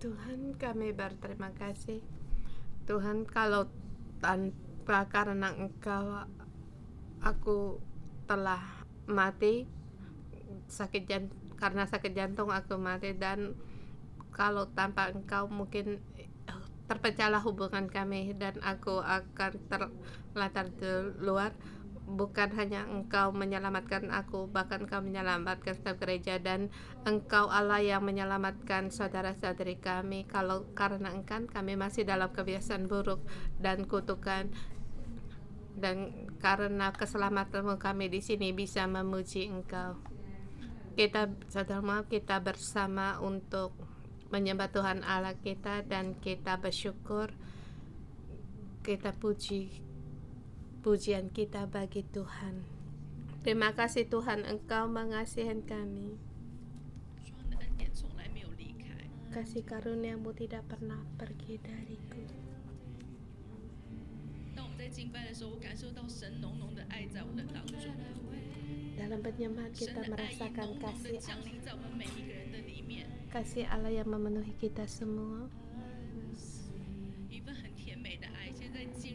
Speaker 1: Tuhan, kami berterima kasih. Tuhan, kalau tanpa karena Engkau aku telah mati, karena sakit jantung aku mati, dan kalau tanpa Engkau mungkin terpecahlah hubungan kami dan aku akan terlantar di luar. Bukan hanya Engkau menyelamatkan aku, bahkan Engkau menyelamatkan setiap gereja, dan Engkau Allah yang menyelamatkan saudara-saudari kami. Kalau karena Engkau kami masih dalam kebiasaan buruk dan kutukan, dan karena keselamatanmu kami di sini bisa memuji Engkau. Kita bersama untuk menyembah Tuhan Allah kita, dan kita bersyukur, kita pujian kita bagi Tuhan. Terima kasih Tuhan, Engkau mengasihi kami. Kasih karunia-Mu tidak pernah pergi dariku. Dalam penyembahan kita merasakan kasih Allah yang memenuhi kita semua.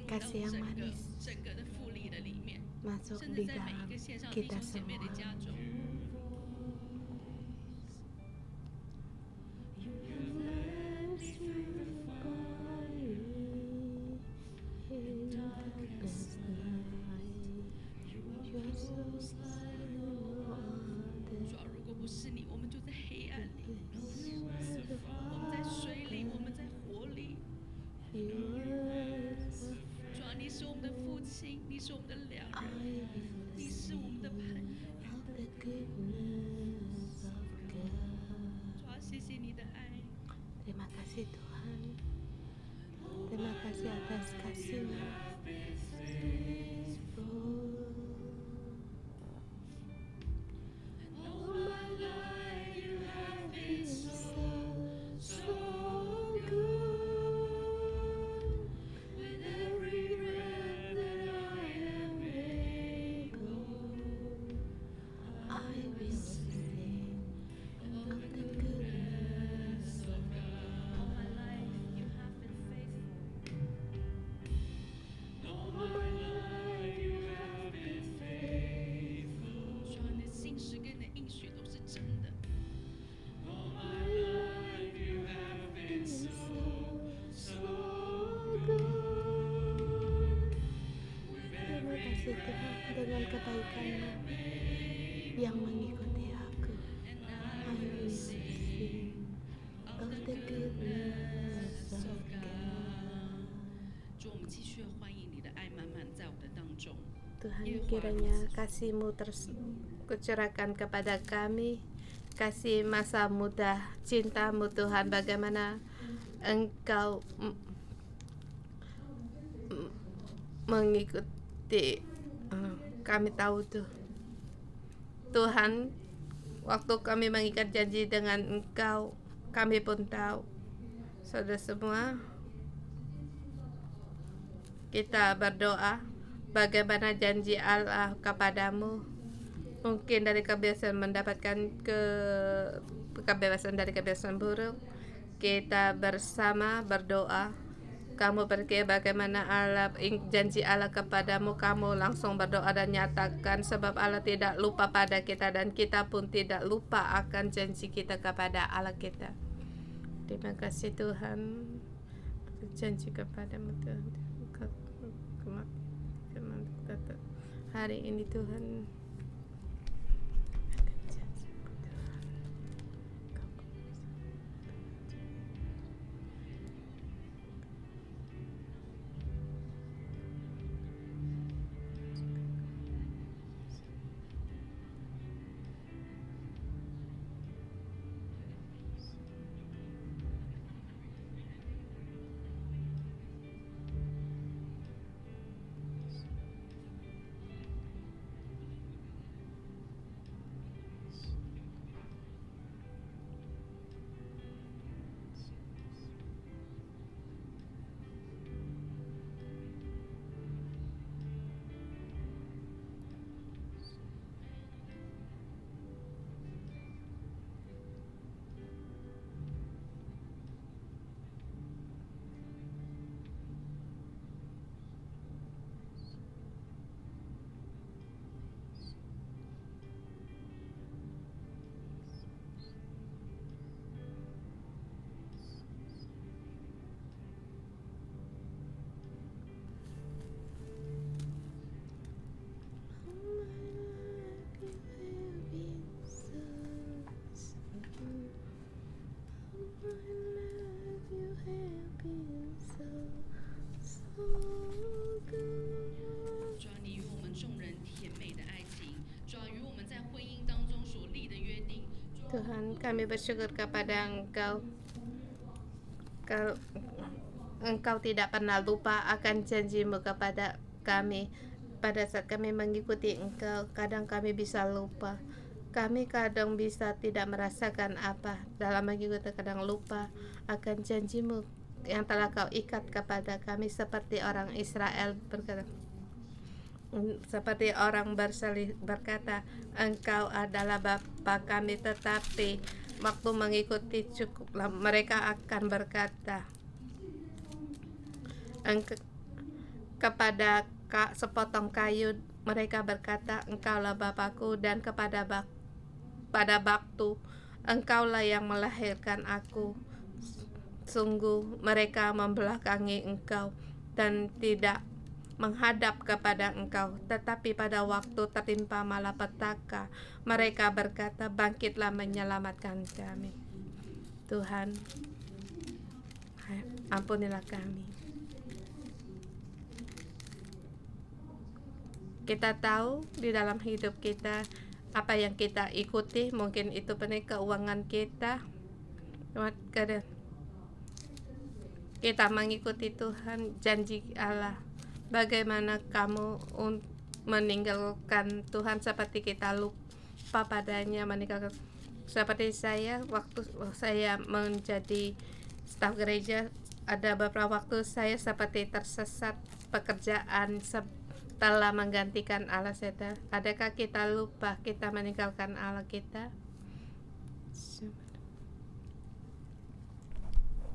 Speaker 1: Kasih yang manis masuk di dalam kita semua. Terima kasih Tuhan. Terima kasih atas kasih-Mu. Dengan kebaikan-Mu yang mengikuti aku. I will sing of the goodness of God. Tuhan, kiranya kasih-Mu terus kucurahkan kepada kami, kasih masa muda cinta-Mu Tuhan, bagaimana Engkau mengikuti kami tahu Tuhan, waktu kami mengikat janji dengan Engkau, kami pun tahu, saudara semua, kita berdoa bagaimana janji Allah kepadamu. Mungkin dari kebiasaan mendapatkan kebebasan dari kebiasaan buruk, kita bersama berdoa. Kamu pergi bagaimana janji Allah kepadamu, kamu langsung berdoa dan nyatakan, sebab Allah tidak lupa pada kita dan kita pun tidak lupa akan janji kita kepada Allah kita. Terima kasih Tuhan, janji kepadamu Tuhan. Hari ini Tuhan, Tuhan, kami bersyukur kepada Engkau. Engkau tidak pernah lupa akan janji-Mu kepada kami. Pada saat kami mengikuti Engkau, kadang kami bisa lupa. Kami kadang bisa tidak merasakan apa dalam mengikuti, kadang lupa akan janji-Mu yang telah Kau ikat kepada kami, seperti orang Israel berkata, seperti orang berkata, Engkau adalah Bapa kami, tetapi waktu mengikuti cukuplah mereka akan berkata kepada sepotong kayu, mereka berkata, Engkaulah Bapakku, dan pada waktu Engkaulah yang melahirkan aku. Sungguh mereka membelakangi Engkau dan tidak menghadap kepada Engkau, tetapi pada waktu tertimpa malapetaka, mereka berkata, bangkitlah menyelamatkan kami. Tuhan, ampunilah kami. Kita tahu di dalam hidup kita apa yang kita ikuti, mungkin itu benar keuangan kita. Kita mengikuti Tuhan, janji Allah. Bagaimana kamu meninggalkan Tuhan seperti kita lupa padanya, meninggalkan. Seperti saya, waktu saya menjadi staf gereja, ada beberapa waktu saya seperti tersesat pekerjaan setelah menggantikan Allah kita. Adakah kita lupa kita meninggalkan Allah kita?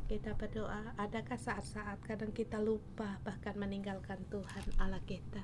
Speaker 1: Kita berdoa, adakah saat-saat kadang kita lupa bahkan meninggalkan Tuhan Allah kita?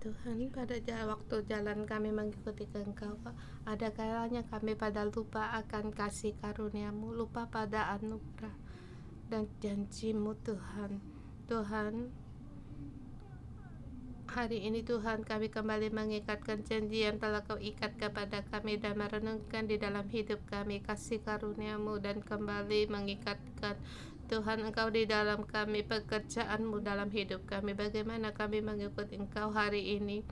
Speaker 1: Tuhan, pada waktu jalan kami mengikuti Engkau, ada kalanya kami pada lupa akan kasih karunia-Mu, lupa pada anugerah dan janji-Mu, Tuhan. Tuhan, hari ini Tuhan, kami kembali mengikatkan janji yang telah Kau ikat kepada kami dan merenungkan di dalam hidup kami kasih karunia-Mu, dan kembali mengikatkan Tuhan Engkau di dalam kami, pekerjaan-Mu dalam hidup kami. Bagaimana kami mengikuti Engkau hari ini,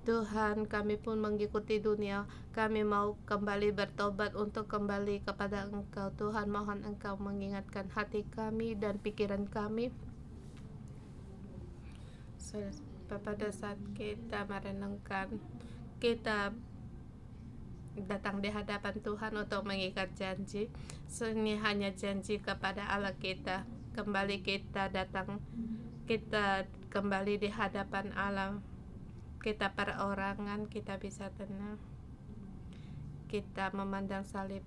Speaker 1: Tuhan. Kami pun mengikuti dunia. Kami mau kembali bertobat untuk kembali kepada Engkau, Tuhan. Mohon Engkau mengingatkan hati kami dan pikiran kami. Pada saat kita merenungkan, kita datang di hadapan Tuhan untuk mengikat janji. Ini hanya janji kepada Allah kita. Kembali kita datang, kita kembali di hadapan Allah. Kita perorangan, kita bisa tenang. Kita memandang salib.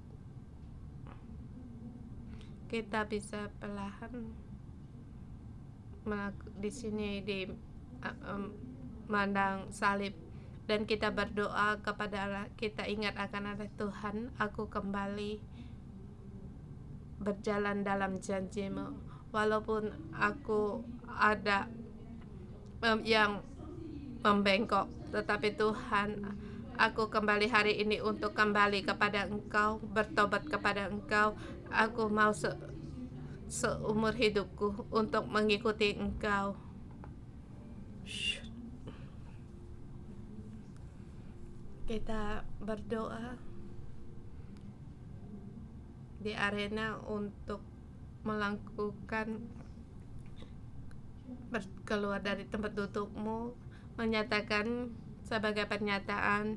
Speaker 1: Kita bisa perlahan di sini memandang salib, dan kita berdoa kepada Allah. Kita ingat akan Allah. Tuhan, aku kembali berjalan dalam janji-Mu, walaupun aku ada yang membengkok, tetapi Tuhan, aku kembali hari ini untuk kembali kepada Engkau, bertobat kepada Engkau. Aku mau seumur hidupku untuk mengikuti Engkau. Kita berdoa di arena untuk melakukan keluar dari tempat dudukmu, menyatakan sebagai pernyataan,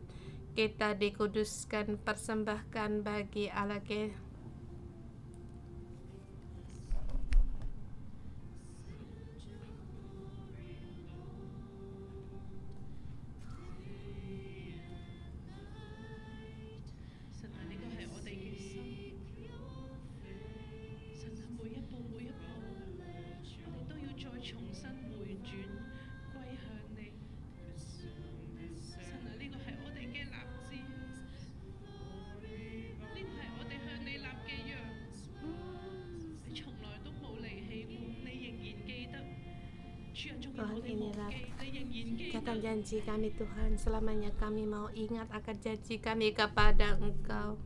Speaker 1: kita dikuduskan, persembahkan bagi Allah. Tuhan, inilah ikatan janji kami Tuhan. Selamanya kami mau ingat akan janji kami kepada Engkau.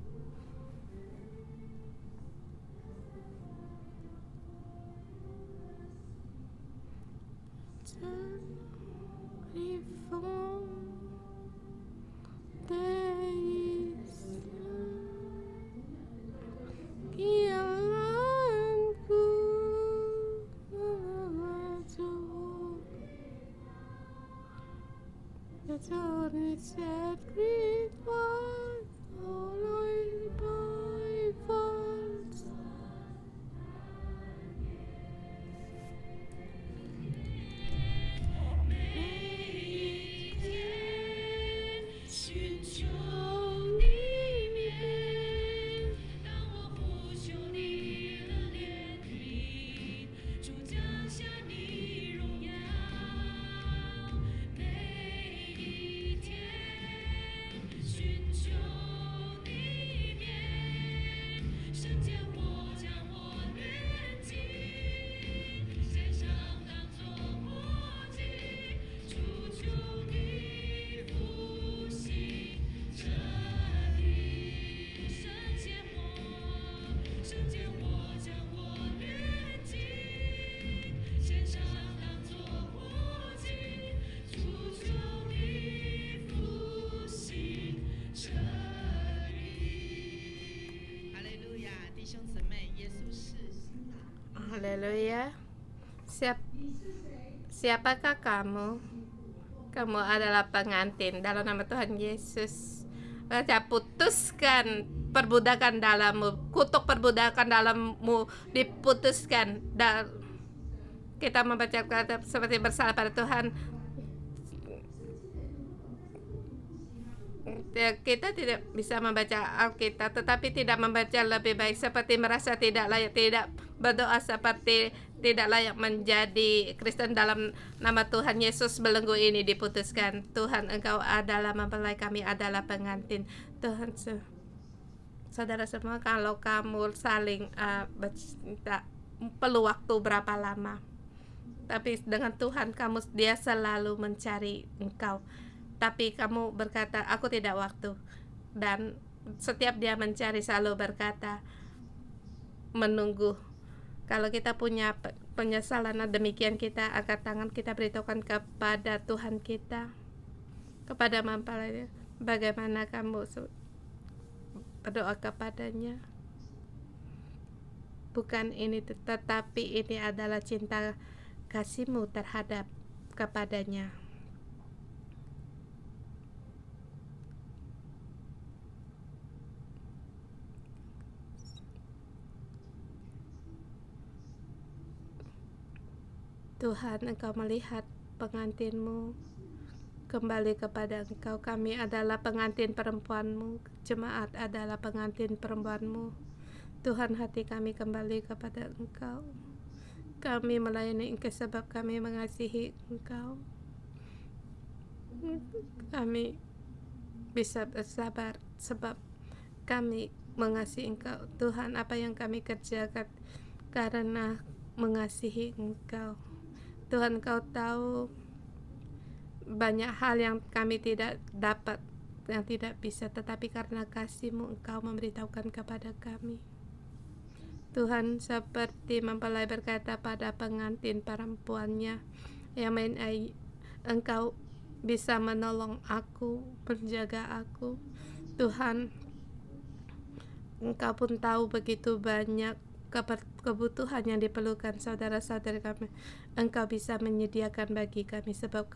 Speaker 1: Haleluya. Siapakah kamu? Kamu adalah pengantin dalam nama Tuhan Yesus. Baca, putuskan perbudakan dalammu, kutuk perbudakan dalammu diputuskan. Dan kita membaca kata seperti bersalah pada Tuhan. Kita tidak bisa membaca Alkitab, tetapi tidak membaca lebih baik, seperti merasa tidak layak, tidak berdoa seperti tidak layak menjadi Kristen. Dalam nama Tuhan Yesus, belenggu ini diputuskan. Tuhan, Engkau adalah mempelai, kami adalah pengantin. Tuhan, saudara semua, kalau kamu saling bercinta, perlu waktu berapa lama? Tapi dengan Tuhan, Dia selalu mencari engkau. Tapi kamu berkata, aku tidak waktu. Dan setiap Dia mencari, selalu berkata, menunggu. Kalau kita punya penyesalan demikian, kita angkat tangan, kita beritahukan kepada Tuhan kita, kepada mempelai, bagaimana kamu berdoa kepadanya. Bukan ini, tetapi ini adalah cinta kasihmu terhadap kepadanya. Tuhan, Engkau melihat pengantinmu kembali kepada Engkau. Kami adalah pengantin perempuanmu, jemaat adalah pengantin perempuanmu. Tuhan, hati kami kembali kepada Engkau. Kami melayani Engkau sebab kami mengasihi Engkau. Kami bisa bersabar sebab kami mengasihi Engkau. Tuhan, apa yang kami kerjakan karena mengasihi Engkau. Tuhan, Engkau tahu banyak hal yang kami tidak dapat, yang tidak bisa, tetapi karena kasih-Mu Engkau memberitahukan kepada kami. Tuhan, seperti mempelai berkata pada pengantin perempuannya yang Engkau bisa menolong aku, menjaga aku. Tuhan, Engkau pun tahu begitu banyak kebutuhan yang diperlukan saudara-saudara kami. Engkau bisa menyediakan bagi kami sebab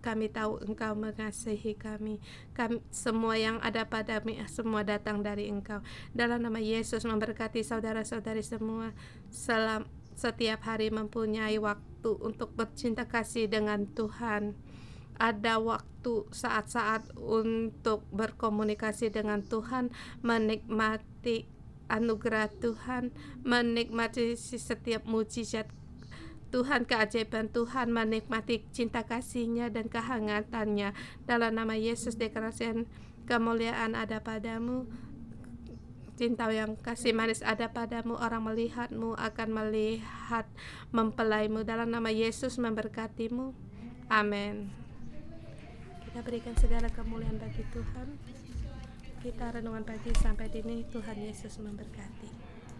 Speaker 1: kami tahu Engkau mengasihi kami. Semua yang ada padamu semua datang dari Engkau. Dalam nama Yesus memberkati saudara-saudari semua. Setiap hari mempunyai waktu untuk bercinta kasih dengan Tuhan. Ada waktu saat-saat untuk berkomunikasi dengan Tuhan, menikmati anugerah Tuhan, menikmati setiap mujizat Tuhan, keajaiban Tuhan, menikmati cinta kasih-Nya dan kehangatannya. Dalam nama Yesus deklarasikan kemuliaan ada padamu, cinta yang kasih manis ada padamu. Orang melihatmu akan melihat mempelaimu. Dalam nama Yesus memberkatimu. Amin. Kita berikan segala kemuliaan bagi Tuhan. Kita renungan pagi sampai di sini. Tuhan Yesus memberkati.